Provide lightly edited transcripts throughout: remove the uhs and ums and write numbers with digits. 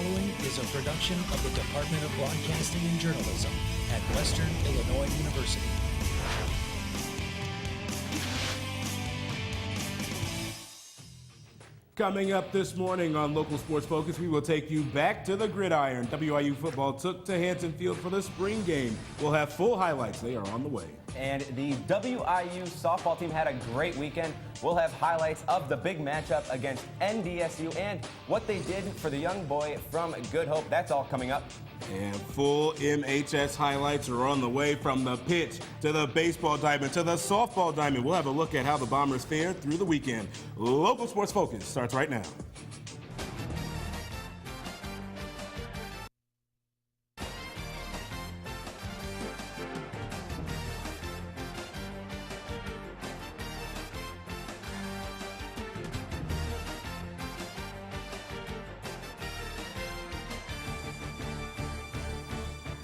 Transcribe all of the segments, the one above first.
following is a production of the Department of Broadcasting and Journalism at Western Illinois University. Coming up this morning on Local Sports Focus, we will take you back to the gridiron. WIU football took to Hanson Field for the spring game. We'll have full highlights. They are on the way. And the WIU softball team had a great weekend. We'll have highlights of the big matchup against NDSU and what they did for the young boy from Good Hope. That's all coming up. And full MHS highlights are on the way, from the pitch to the baseball diamond to the softball diamond. We'll have a look at how the Bombers fared through the weekend. Local Sports Focus starts right now.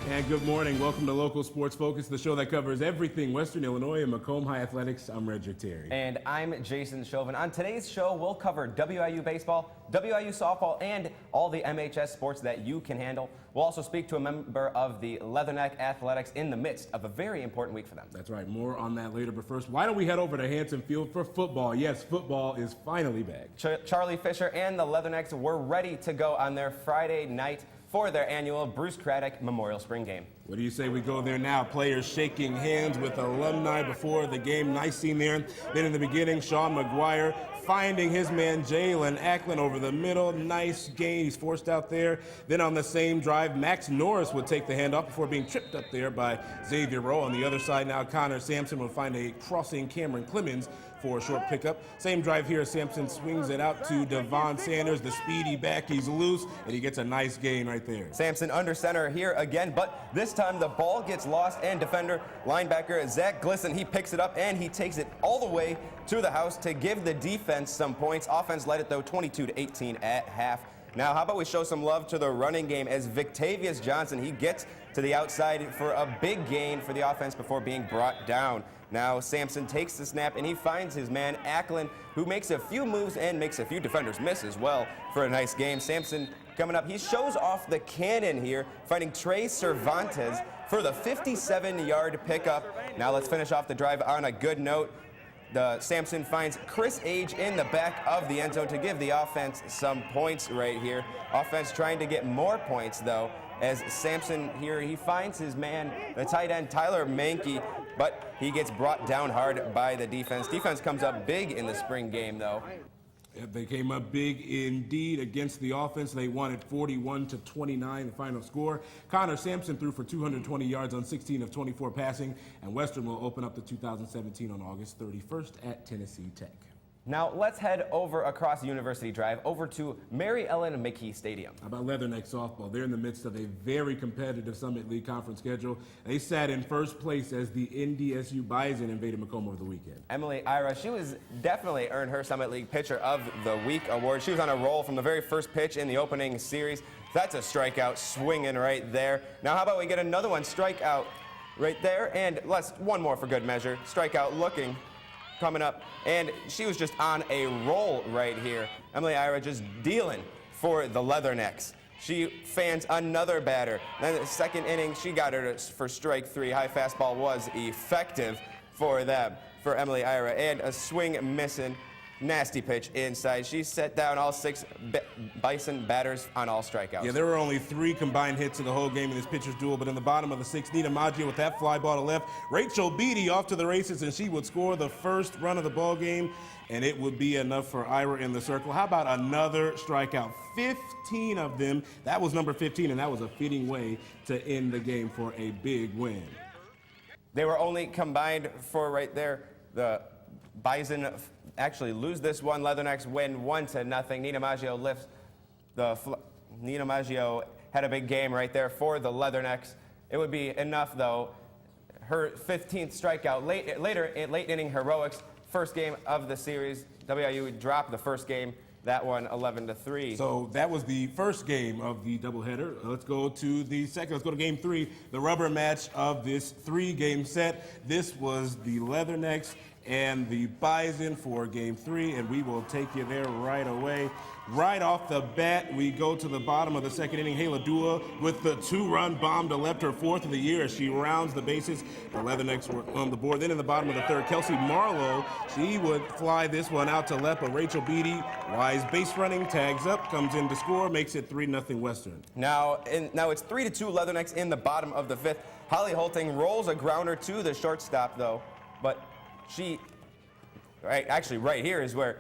And good morning. Welcome to Local Sports Focus, the show that covers everything Western Illinois and Macomb High athletics. I'm Redrick Terry. And I'm Jason Chauvin. On today's show, we'll cover WIU baseball, WIU softball, and all the MHS sports that you can handle. We'll also speak to a member of the Leatherneck Athletics in the midst of a very important week for them. That's right. More on that later. But first, why don't we head over to Hanson Field for football? Yes, football is finally back. Charlie Fisher and the Leathernecks were ready to go on their Friday night for their annual Bruce Craddock Memorial Spring Game. What do you say we go there now? Players shaking hands with alumni before the game. Nice scene there. Then in the beginning, Sean McGuire finding his man Jalen Ackland over the middle. Nice gain. He's forced out there. Then on the same drive, Max Norris would take the handoff before being tripped up there by Xavier Rowe. On the other side now, Connor Sampson will find a crossing Cameron Clemens for a short pickup. Same drive here. Sampson swings it out to Devon Sanders, the speedy back. He's loose, and he gets a nice gain right there. Sampson under center here again, but this time the ball gets lost, and defender linebacker Zach Glisson, he picks it up and he takes it all the way to the house to give the defense some points. Offense led it though 22-18 at half. Now, how about we show some love to the running game as Victavius Johnson, he gets to the outside for a big gain for the offense before being brought down. Now, Sampson takes the snap and he finds his man Ackland, who makes a few moves and makes a few defenders miss as well for a nice game. Sampson coming up, he shows off the cannon here, finding Trey Cervantes for the 57-yard pickup. Now let's finish off the drive on a good note. Sampson finds Chris Age in the back of the end zone to give the offense some points right here. Offense trying to get more points though, as Sampson here, he finds his man, the tight end Tyler Mankey, but he gets brought down hard by the defense. Defense comes up big in the spring game though. They came up big indeed against the offense. They won it 41-29, the final score. Connor Sampson threw for 220 yards on 16 of 24 passing, and Western will open up the 2017 on August 31st at Tennessee Tech. Now let's head over across University Drive over to Mary Ellen McKee Stadium. How about Leatherneck softball? They're in the midst of a very competitive Summit League conference schedule. They sat in first place as the NDSU Bison invaded Macomb over the weekend. Emily Ira, she was definitely earned her Summit League Pitcher of the Week award. She was on a roll from the very first pitch in the opening series. That's a strikeout swinging right there. Now how about we get another one, strikeout right there, and one more for good measure. Strikeout looking. Coming up, and she was just on a roll right here. Emily Ira just dealing for the Leathernecks. She fans another batter. Then the second inning, she got her for strike three. High fastball was effective for them, for Emily Ira, and a swing missing. Nasty pitch inside. She set down all six Bison batters on all strikeouts. Yeah, there were only 3 combined hits in the whole game in this pitcher's duel, but in the bottom of the 6th, Nina Maggio with that fly ball to left. Rachel Beatty off to the races, and she would score the first run of the ball game, and it would be enough for Ira in the circle. How about another strikeout? 15 of them. That was number 15, and that was a fitting way to end the game for a big win. They were only combined for right there. The Bison actually lose this one. Leathernecks win 1-0. Nina Maggio lifts Nina Maggio had a big game right there for the Leathernecks. It would be enough though. Her 15th strikeout late inning heroics. First game of the series. WIU dropped the first game. That one 11-3. So that was the first game of the doubleheader. Let's go to the second. Let's go to game 3, the rubber match of this 3-game set. This was the Leathernecks and the Bison for Game 3, and we will take you there right away. Right off the bat, we go to the bottom of the second inning. Hayla Dua with the 2-run bomb to left, her 4th of the year as she rounds the bases. The Leathernecks were on the board. Then in the bottom of the 3rd, Kelsey Marlowe, she would fly this one out to left, but Rachel Beatty, wise base running, tags up, comes in to score, makes it 3-0 Western. Now it's 3-2 Leathernecks in the bottom of the 5th. Holly Holting rolls a grounder to the shortstop, though, but right here is where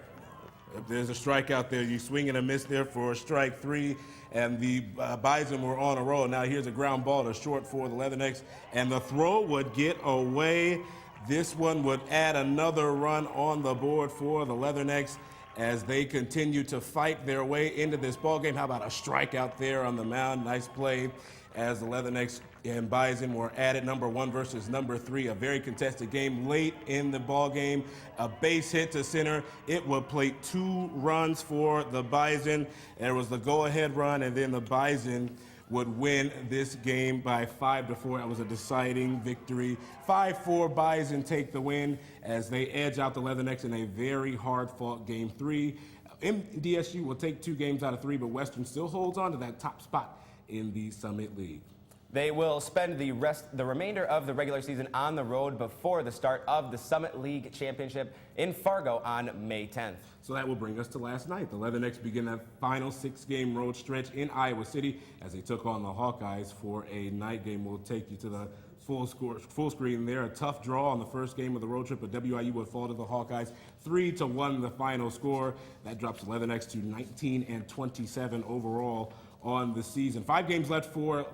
if there's a strikeout there, you swing and a miss there for strike 3, and the Bison were on a roll. Now here's a ground ball to short for the Leathernecks, and the throw would get away. This one would add another run on the board for the Leathernecks as they continue to fight their way into this ball game. How about a strikeout there on the mound? Nice play as the Leathernecks and Bison were at it, number 1 versus number 3. A very contested game late in the ball game. A base hit to center. It would plate 2 runs for the Bison. There was the go-ahead run, and then the Bison would win this game by 5-4. That was a deciding victory. 5-4 Bison take the win as they edge out the Leathernecks in a very hard-fought Game 3. MDSU will take 2 games out of 3, but Western still holds on to that top spot in the Summit League. they will spend the remainder of the regular season on the road before the start of the Summit League Championship in Fargo on May 10th. So that will bring us to last night. The Leathernecks begin that final 6-game road stretch in Iowa City as they took on the Hawkeyes for a night game. We'll take you to the full screen there. A tough draw on the first game of the road trip, but WIU would fall to the Hawkeyes 3-1 the final score. That drops the Leathernecks to 19-27 overall on the season. 5 games left for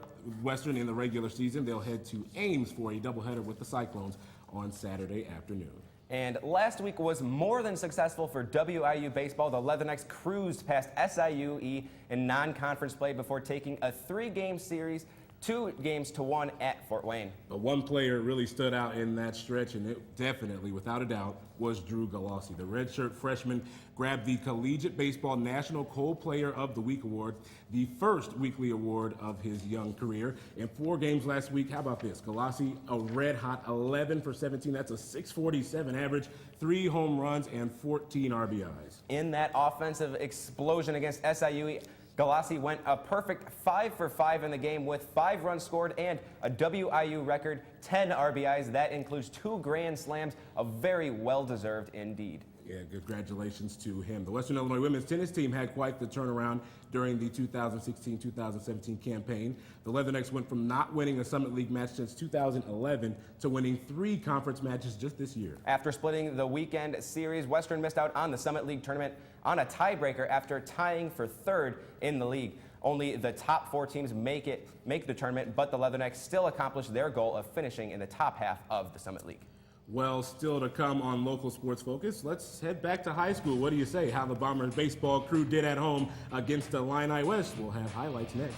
Western in the regular season. They'll head to Ames for a doubleheader with the Cyclones on Saturday afternoon. And last week was more than successful for WIU baseball. The Leathernecks cruised past SIUE in non-conference play before taking a 3-game series, 2-1 at Fort Wayne. But one player really stood out in that stretch, and it definitely, without a doubt, was Drew Galassi. The redshirt freshman grabbed the Collegiate Baseball National Co-Player of the Week award, the first weekly award of his young career. In 4 games last week, how about this? Galassi, a red-hot 11 for 17. That's a .647 average, 3 home runs, and 14 RBIs. In that offensive explosion against SIUE, Galassi went a perfect 5 for 5 in the game with 5 runs scored and a WIU record 10 RBIs. That includes 2 grand slams, a very well-deserved indeed. Yeah, congratulations to him. The Western Illinois women's tennis team had quite the turnaround during the 2016-2017 campaign. The Leathernecks went from not winning a Summit League match since 2011 to winning 3 conference matches just this year. After splitting the weekend series, Western missed out on the Summit League tournament on a tiebreaker after tying for 3rd in the league. Only the top 4 teams make the tournament, but the Leathernecks still accomplished their goal of finishing in the top half of the Summit League. Well, still to come on Local Sports Focus. Let's head back to high school. What do you say? How the Bombers baseball crew did at home against the Illini West. We'll have highlights next.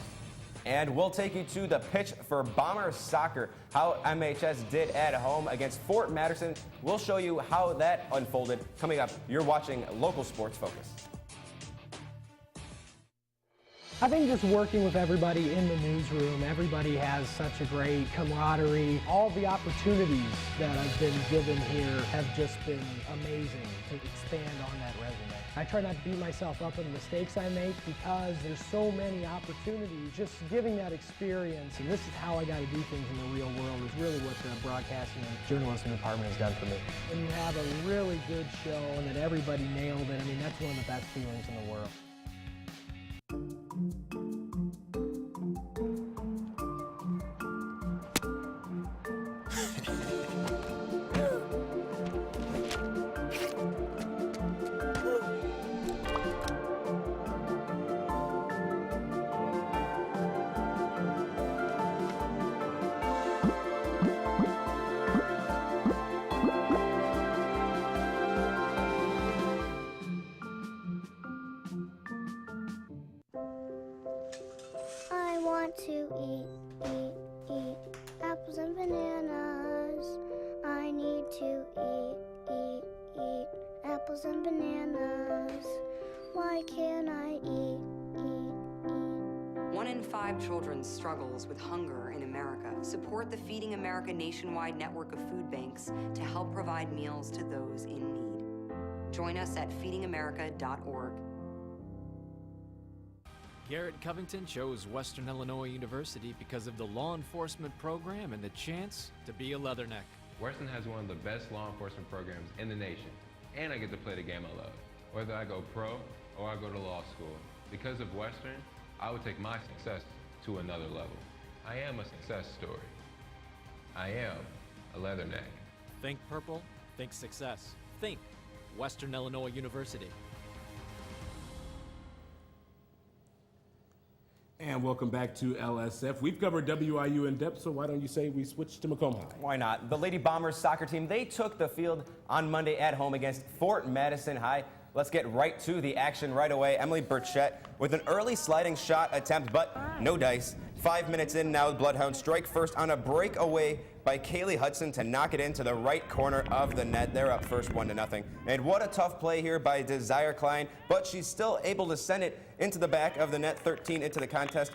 And we'll take you to the pitch for Bomber soccer, how MHS did at home against Fort Madison. We'll show you how that unfolded. Coming up, you're watching Local Sports Focus. I think just working with everybody in the newsroom, everybody has such a great camaraderie. All the opportunities that I've been given here have just been amazing to expand on that resume. I try not to beat myself up on the mistakes I make because there's so many opportunities. Just giving that experience, and this is how I got to do things in the real world, is really what the broadcasting and journalism department has done for me. When you have a really good show and that everybody nailed it, I mean, that's one of the best feelings in the world. in 5 children struggles with hunger in America. Support the Feeding America nationwide network of food banks to help provide meals to those in need. Join us at feedingamerica.org. Garrett Covington chose Western Illinois University because of the law enforcement program and the chance to be a Leatherneck. Western has one of the best law enforcement programs in the nation, and I get to play the game I love. Whether I go pro or I go to law school, because of Western, I would take my success to another level. I am a success story. I am a Leatherneck. Think purple, think success. Think Western Illinois University. And welcome back to LSF. We've covered WIU in depth, so why don't you say we switch to Macomb High? Why not? The Lady Bombers soccer team, they took the field on Monday at home against Fort Madison High. Let's get right to the action right away. Emily Burchett with an early sliding shot attempt, but no dice. 5 minutes in now, the Bloodhounds strike first on a breakaway by Kaylee Hudson to knock it into the right corner of the net. They're up first 1-0. And what a tough play here by Desire Klein, but she's still able to send it into the back of the net. 13 into the contest.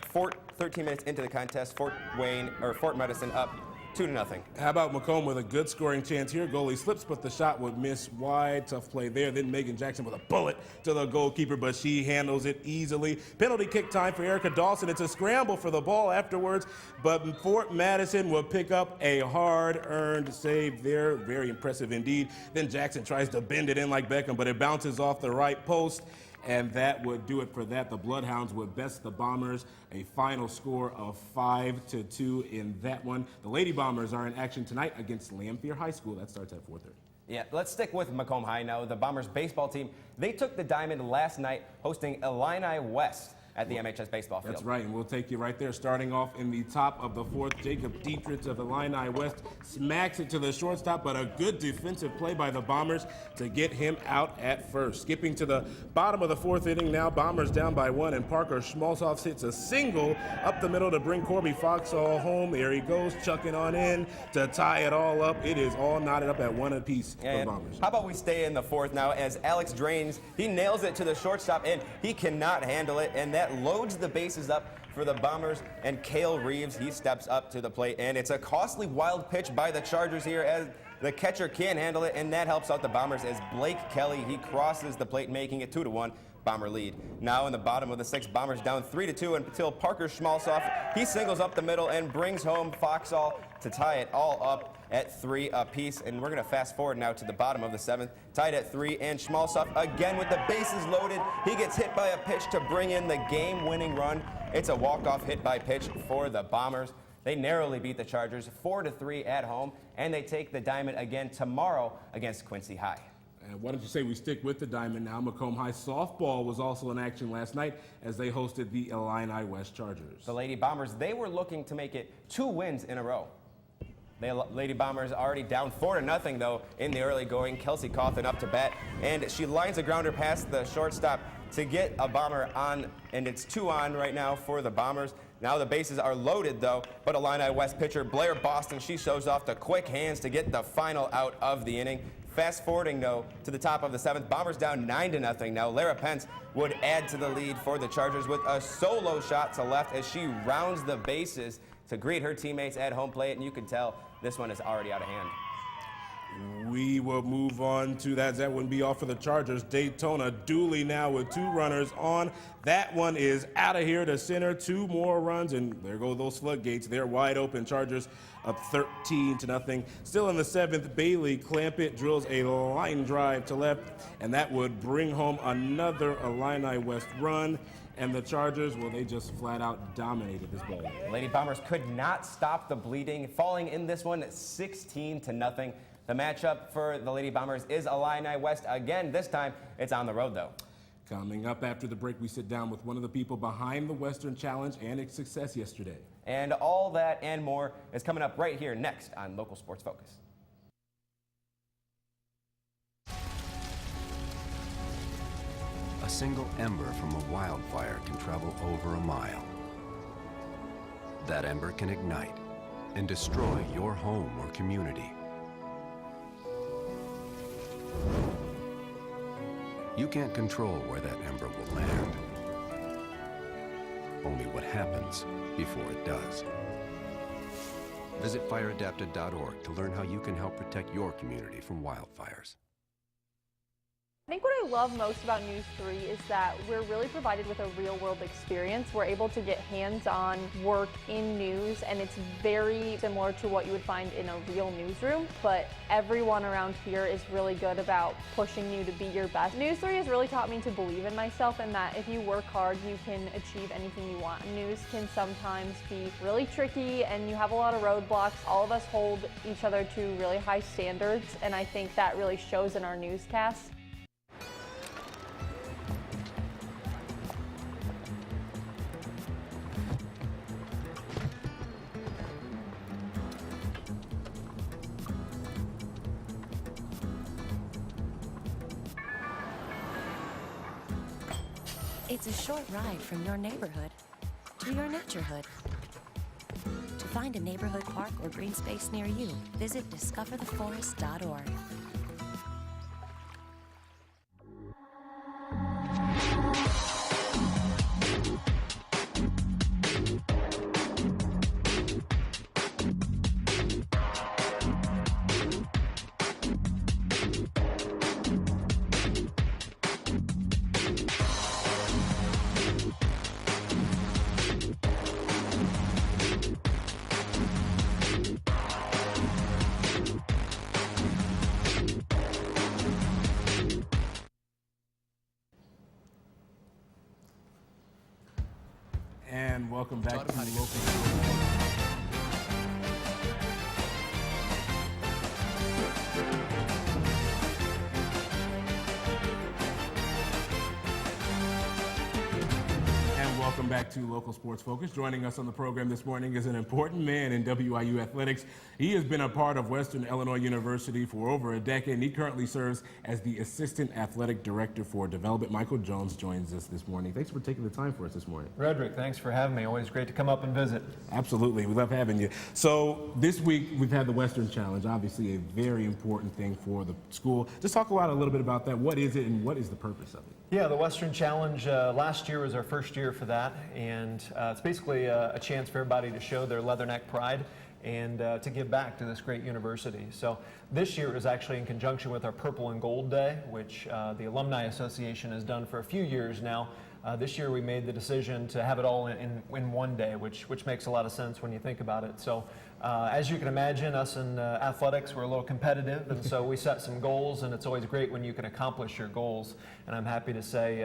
13 minutes into the contest. Fort Madison up 2-0. How about Macomb with a good scoring chance here? Goalie slips, but the shot would miss wide. Tough play there. Then Megan Jackson with a bullet to the goalkeeper, but she handles it easily. Penalty kick time for Erica Dawson. It's a scramble for the ball afterwards, but Fort Madison will pick up a hard-earned save there. Very impressive indeed. Then Jackson tries to bend it in like Beckham, but it bounces off the right post. And that would do it for that. The Bloodhounds would best the Bombers, a final score of 5-2 in that one. The Lady Bombers are in action tonight against Lamphere High School. That starts at 4:30. Yeah, let's stick with Macomb High now. The Bombers baseball team, they took the diamond last night hosting Illini West at the MHS baseball field. That's right, and we'll take you right there. Starting off in the top of the fourth, Jacob Dietrich of Illini West smacks it to the shortstop, but a good defensive play by the Bombers to get him out at first. Skipping to the bottom of the fourth inning now, Bombers down by 1, and Parker Schmalzoff hits a single up the middle to bring Corby Foxall home. There he goes, chucking on in to tie it all up. It is all knotted up at 1 apiece for the Bombers. How about we stay in the fourth now as Alex Drains, he nails it to the shortstop, and he cannot handle it, and that loads the bases up for the Bombers, and Cale Reeves, he steps up to the plate, and it's a costly wild pitch by the Chargers here as the catcher can't handle it, and that helps out the Bombers as Blake Kelly, he crosses the plate, making it 2-1. Bomber lead. Now in the bottom of the sixth, Bombers down 3-2 until Parker Schmalzoff, he singles up the middle and brings home Foxall to tie it all up at 3 apiece. And we're going to fast forward now to the bottom of the seventh, tied at 3, and Schmalzoff again with the bases loaded. He gets hit by a pitch to bring in the game-winning run. It's a walk-off hit by pitch for the Bombers. They narrowly beat the Chargers 4-3 at home, and they take the diamond again tomorrow against Quincy High. And why don't you say we stick with the diamond now? Macomb High softball was also in action last night as they hosted the Illini West Chargers. The Lady Bombers, they were looking to make it 2 wins in a row. The Lady Bombers already down 4-0 though in the early going. Kelsey Coffin up to bat, and she lines a grounder past the shortstop to get a bomber on, and it's 2 on right now for the Bombers. Now the bases are loaded though, but Illini West pitcher Blair Boston, she shows off the quick hands to get the final out of the inning. Fast forwarding though to the top of the seventh, Bombers down 9-0 now. Lara Pence would add to the lead for the Chargers with a solo shot to left as she rounds the bases to greet her teammates at home plate, and you can tell this one is already out of hand. We will move on to that. That wouldn't be all for the Chargers. Daytona Dooley now with 2 runners on. That one is out of here to center. 2 more runs, and there go those floodgates. They're wide open. Chargers up 13-0. Still in the seventh, Bailey Clampett drills a line drive to left, and that would bring home another Illini West run. And the Chargers, well, they just flat out dominated this ball. Lady Bombers could not stop the bleeding, falling in this one 16-0. The matchup for the Lady Bombers is Illini West again. This time, it's on the road, though. Coming up after the break, we sit down with one of the people behind the Western Challenge and its success yesterday. And all that and more is coming up right here next on Local Sports Focus. A single ember from a wildfire can travel over a mile. That ember can ignite and destroy your home or community. You can't control where that ember will land. only what happens before it does. Visit fireadapted.org to learn how you can help protect your community from wildfires. I think what I love most about NEWS3 is that we're really provided with a real-world experience. We're able to get hands-on work in news, and it's very similar to what you would find in a real newsroom, but everyone around here is really good about pushing you to be your best. NEWS3 has really taught me to believe in myself, and that if you work hard, you can achieve anything you want. News can sometimes be really tricky, and you have a lot of roadblocks. All of us hold each other to really high standards, and I think that really shows in our newscasts. It's a short ride from your neighborhood to your naturehood. To find a neighborhood park or green space near you, visit discovertheforest.org. And welcome back to Local. Welcome back to Local Sports Focus. Joining us on the program this morning is an important man in WIU athletics. He has been a part of Western Illinois University for over a decade, and he currently serves as the Assistant Athletic Director for Development. Michael Jones joins us this morning. Thanks for taking the time for us this morning. Roderick, thanks for having me. Always great to come up and visit. Absolutely. We love having you. So this week we've had the Western Challenge, obviously a very important thing for the school. Just talk a little bit about that. What is it and what is the purpose of it? Yeah, the Western Challenge, last year was our first year for that, and it's basically a chance for everybody to show their Leatherneck pride and to give back to this great university. So this year it was actually in conjunction with our Purple and Gold Day, which the Alumni Association has done for a few years now. This year we made the decision to have it all in one day, which makes a lot of sense when you think about it. So as you can imagine, us in athletics, we're a little competitive, and so we set some goals, and it's always great when you can accomplish your goals. And I'm happy to say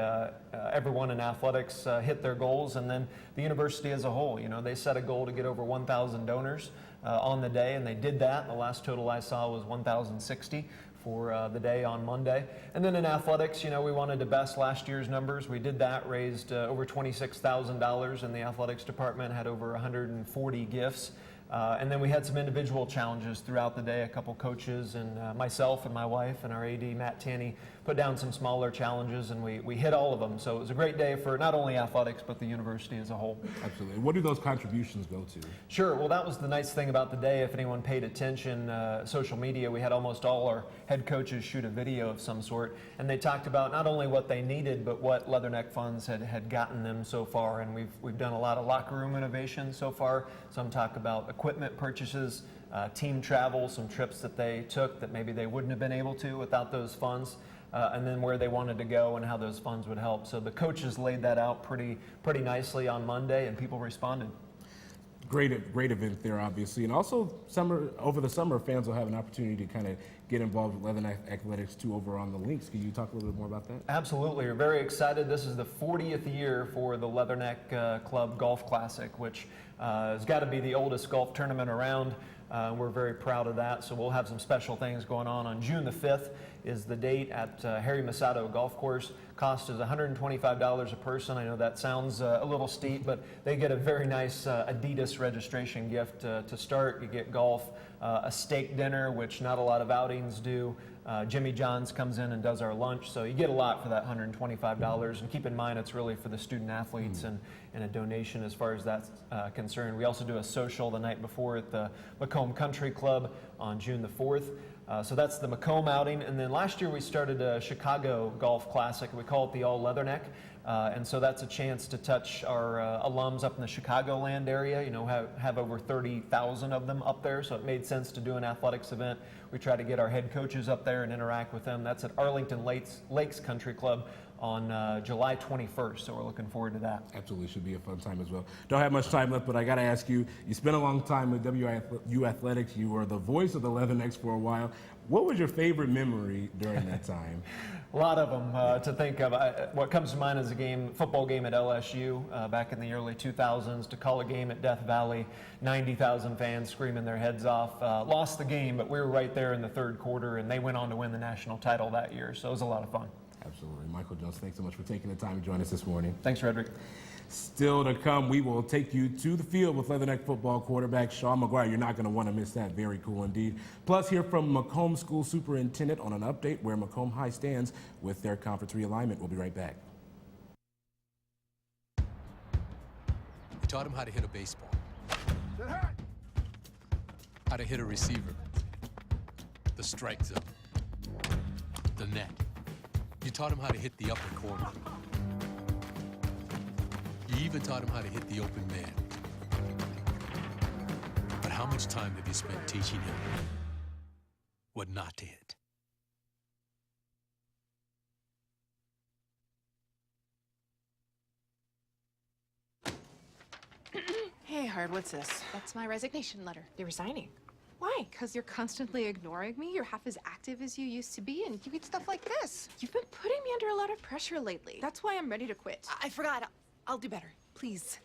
everyone in athletics hit their goals, and then the university as a whole. You know, they set a goal to get over 1,000 donors on the day, and they did that. The last total I saw was 1,060. For the day on Monday. And then in athletics, you know, we wanted to best last year's numbers. We did that, raised over $26,000 in the athletics department, had over 140 gifts. And then we had some individual challenges throughout the day. A couple coaches and myself and my wife and our AD, Matt Tanney, put down some smaller challenges, and we hit all of them. So it was a great day for not only athletics, but the university as a whole. Absolutely. What do those contributions go to? Sure. Well, that was the nice thing about the day. If anyone paid attention, social media, we had almost all our head coaches shoot a video of some sort, and they talked about not only what they needed, but what Leatherneck funds had gotten them so far. And we've done a lot of locker room innovations so far. Some talk about equipment purchases, team travel, some trips that they took that maybe they wouldn't have been able to without those funds. And then where they wanted to go and how those funds would help. So the coaches laid that out pretty nicely on Monday, and people responded. Great event there, obviously. And also, over the summer, fans will have an opportunity to kind of get involved with Leatherneck Athletics too over on the links. Can you talk a little bit more about that? Absolutely. We're very excited. This is the 40th year for the Leatherneck Club Golf Classic, which has got to be the oldest golf tournament around. We're very proud of that. So we'll have some special things going on June the 5th is the date at Harry Masato Golf Course. Cost is $125 a person. I know that sounds a little steep, but they get a very nice Adidas registration gift to start. You get golf, a steak dinner, which not a lot of outings do. Jimmy John's comes in and does our lunch, so you get a lot for that $125. And keep in mind, it's really for the student athletes and a donation as far as that's concerned. We also do a social the night before at the Macomb Country Club on June the 4th. So that's the Macomb outing. And then last year we started a Chicago Golf Classic. We call it the All Leatherneck, And so that's a chance to touch our alums up in the Chicagoland area. You know, have over 30,000 of them up there, so it made sense to do an athletics event. We try to get our head coaches up there and interact with them. That's at Arlington Lakes Country Club on July 21st, so we're looking forward to that. Absolutely, should be a fun time as well. Don't have much time left, but I got to ask you, you spent a long time with WIU Athletics. You were the voice of the Leathernecks for a while. What was your favorite memory during that time? A lot of them to think of. What comes to mind is a football game at LSU back in the early 2000s, to call a game at Death Valley, 90,000 fans screaming their heads off. Lost the game, but we were right there in the third quarter, and they went on to win the national title that year, so it was a lot of fun. Absolutely. Michael Jones, thanks so much for taking the time to join us this morning. Thanks, Frederick. Still to come, we will take you to the field with Leatherneck football quarterback Sean McGuire. You're not going to want to miss that. Very cool indeed. Plus, hear from Macomb School Superintendent on an update where Macomb High stands with their conference realignment. We'll be right back. We taught him how to hit a baseball, how to hit a receiver, the strike zone, the net. You taught him how to hit the upper corner. You even taught him how to hit the open man. But how much time have you spent teaching him what not to hit? Hey, Hard, what's this? That's my resignation letter. You're resigning. Why? Because you're constantly ignoring me? You're half as active as you used to be, and you get stuff like this. You've been putting me under a lot of pressure lately. That's why I'm ready to quit. I forgot. I'll do better. Please,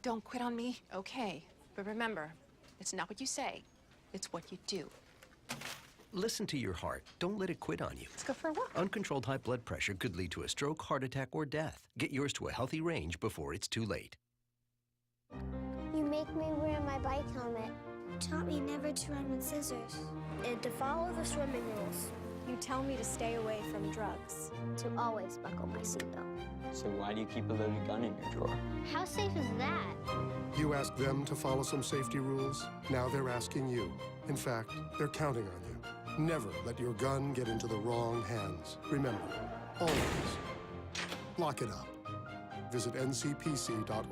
don't quit on me. Okay, but remember, it's not what you say, it's what you do. Listen to your heart. Don't let it quit on you. Let's go for a walk. Uncontrolled high blood pressure could lead to a stroke, heart attack, or death. Get yours to a healthy range before it's too late. You make me wear my bike helmet. You taught me never to run with scissors. And to follow the swimming rules. You tell me to stay away from drugs. To always buckle my seatbelt. So why do you keep a loaded gun in your drawer? How safe is that? You asked them to follow some safety rules. Now they're asking you. In fact, they're counting on you. Never let your gun get into the wrong hands. Remember, always lock it up. Visit ncpc.org.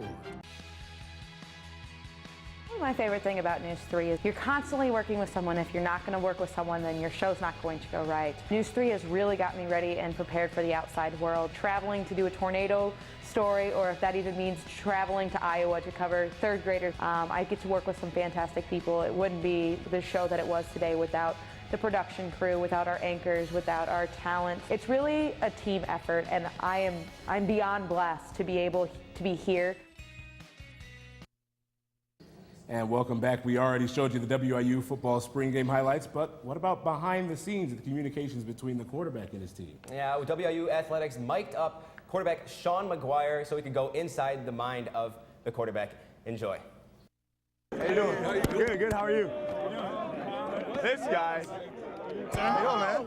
My favorite thing about NEWS3 is you're constantly working with someone. If you're not going to work with someone, then your show's not going to go right. NEWS3 has really got me ready and prepared for the outside world. Traveling to do a tornado story, or if that even means traveling to Iowa to cover third graders, I get to work with some fantastic people. It wouldn't be the show that it was today without the production crew, without our anchors, without our talent. It's really a team effort, and I'm beyond blessed to be able to be here. And welcome back. We already showed you the WIU football spring game highlights, but what about behind the scenes of the communications between the quarterback and his team? Yeah, WIU Athletics mic'd up quarterback Sean McGuire so we could go inside the mind of the quarterback. Enjoy. How you doing? Good, good. How are you? This guy. How you doing, man?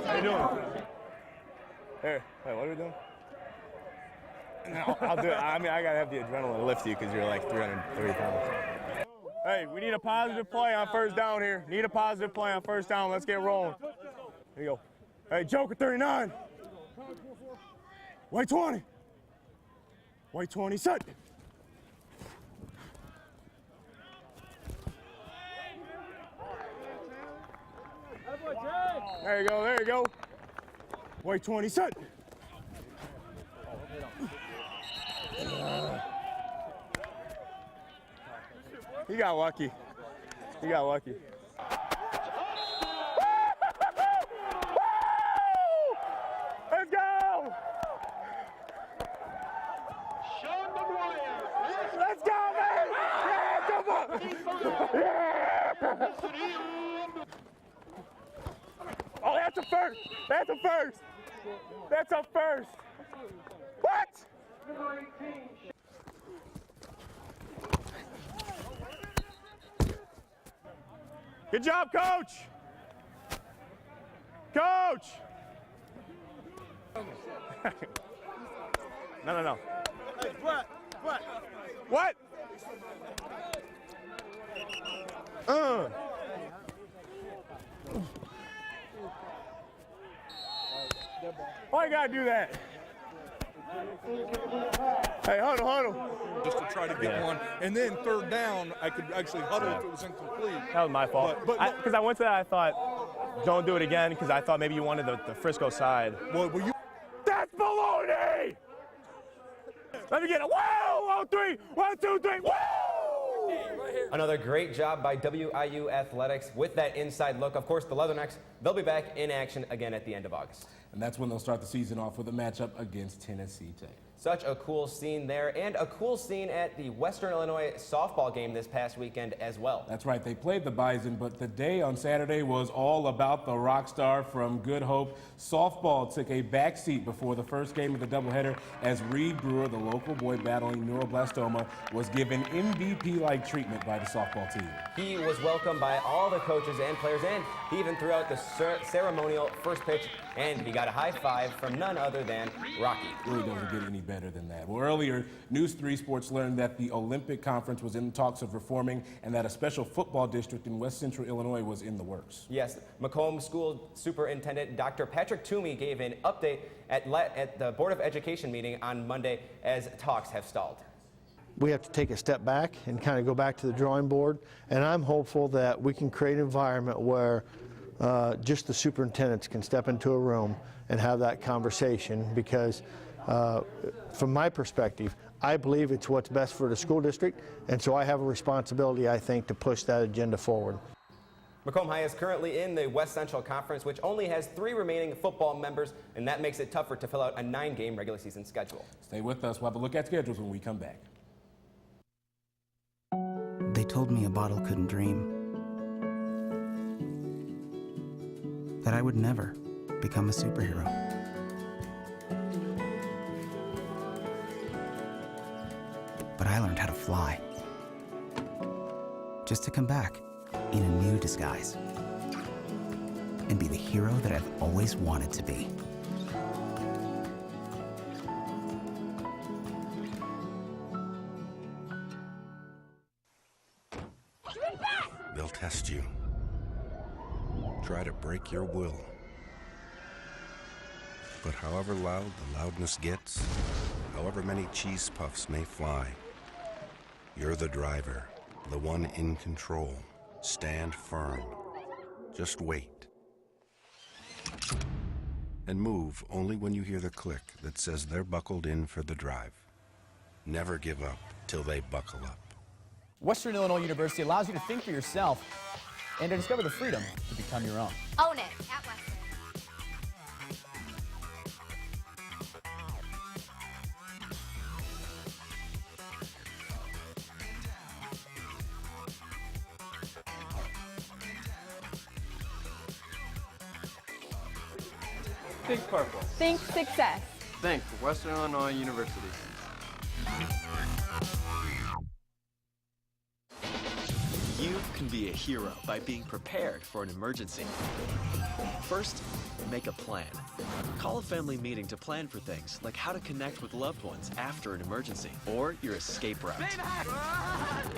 How you doing? Here, wait, what are we doing? No, I'll do it. I mean, I gotta have the adrenaline lift you because you're like 330 pounds. Hey, we need a positive play on first down here. Need a positive play on first down. Let's get rolling. Here you go. Hey, Joker 39. White 20. White 20, set. There you go, there you go. White 20, set. He got lucky. He got lucky. Let's go! Sean McGuire. Let's go, man! Yeah, come on! Yeah! Oh, that's a first! That's a first! That's a first! What? Good job, Coach! Coach! No. Hey, what? What? Why you gotta do that? Hey, huddle. Just to try to get one. And then third down, I could actually huddle if it was incomplete. That was my fault. Because I went to that, I thought, don't do it again, because I thought maybe you wanted the Frisco side. Well, were you? That's baloney! Let me get it. Whoa! 1, 3. 1, 2, 3. Whoa! Another great job by WIU Athletics with that inside look. Of course, the Leathernecks, they'll be back in action again at the end of August. And that's when they'll start the season off with a matchup against Tennessee Tech. Such a cool scene there, and a cool scene at the Western Illinois softball game this past weekend as well. That's right, they played the Bison, but the day on Saturday was all about the rock star from Good Hope. Softball took a backseat before the first game of the doubleheader as Reed Brewer, the local boy battling neuroblastoma, was given MVP-like treatment by the softball team. He was welcomed by all the coaches and players, and he even threw out the ceremonial first pitch, and he got a high five from none other than Rocky. Really doesn't get any better than that. Well, earlier, News 3 Sports learned that the Olympic Conference was in talks of reforming and that a special football district in West Central Illinois was in the works. Yes, Macomb School Superintendent Dr. Patrick Toomey gave an update at the Board of Education meeting on Monday as talks have stalled. We have to take a step back and kind of go back to the drawing board, and I'm hopeful that we can create an environment where just the superintendents can step into a room and have that conversation, because from my perspective, I believe it's what's best for the school district, and so I have a responsibility, I think, to push that agenda forward. Macomb High is currently in the West Central Conference, which only has 3 remaining football members, and that makes it tougher to fill out a 9-game regular season schedule. Stay with us. We'll have a look at schedules when we come back. They told me a bottle couldn't dream, that I would never become a superhero. But I learned how to fly, just to come back in a new disguise and be the hero that I've always wanted to be. They'll test you, try to break your will. But however loud the loudness gets, however many cheese puffs may fly, you're the driver, the one in control. Stand firm. Just wait. And move only when you hear the click that says they're buckled in for the drive. Never give up till they buckle up. Western Illinois University allows you to think for yourself and to discover the freedom to become your own. Own it at Western. Think purple. Think success. Think Western Illinois University. You can be a hero by being prepared for an emergency. First, make a plan. Call a family meeting to plan for things like how to connect with loved ones after an emergency or your escape route.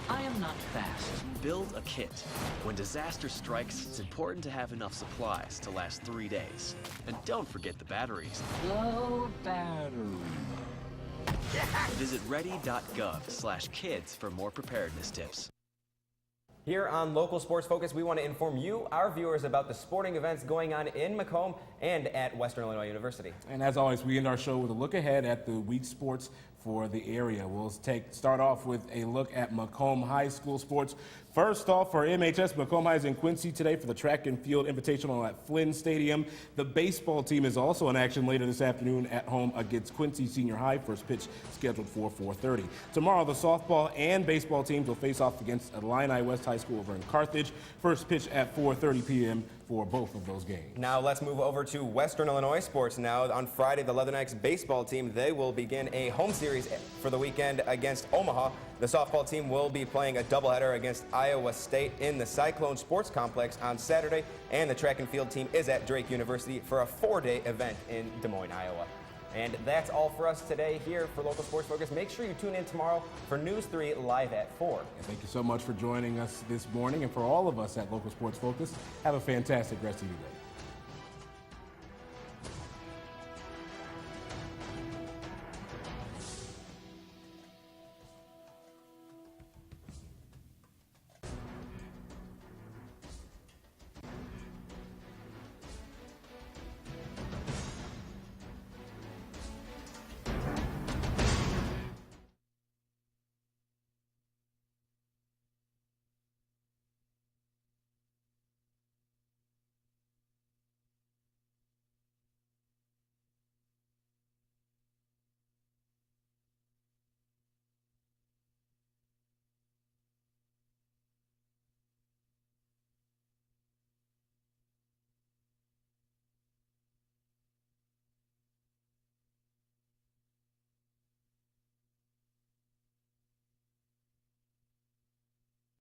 I am not fast. Build a kit. When disaster strikes, it's important to have enough supplies to last 3 days. And don't forget the batteries. Low battery. Visit ready.gov/kids for more preparedness tips. Here on Local Sports Focus, we want to inform you, our viewers, about the sporting events going on in Macomb and at Western Illinois University. And as always, we end our show with a look ahead at the week's sports for the area. We'll start off with a look at Macomb High School sports. First off, for MHS, Macomb High is in Quincy today for the track and field invitational at Flynn Stadium. The baseball team is also in action later this afternoon at home against Quincy Senior High. First pitch scheduled for 4:30. Tomorrow, the softball and baseball teams will face off against Illini West High School over in Carthage. First pitch at 4:30 p.m. for both of those games. Now let's move over to Western Illinois sports now. On Friday, the Leathernecks baseball team, they will begin a home series for the weekend against Omaha. The softball team will be playing a doubleheader against Iowa State in the Cyclone Sports Complex on Saturday, and the track and field team is at Drake University for a 4-day event in Des Moines, Iowa. And that's all for us today here for Local Sports Focus. Make sure you tune in tomorrow for News 3 live at 4. And thank you so much for joining us this morning, and for all of us at Local Sports Focus, have a fantastic rest of your day.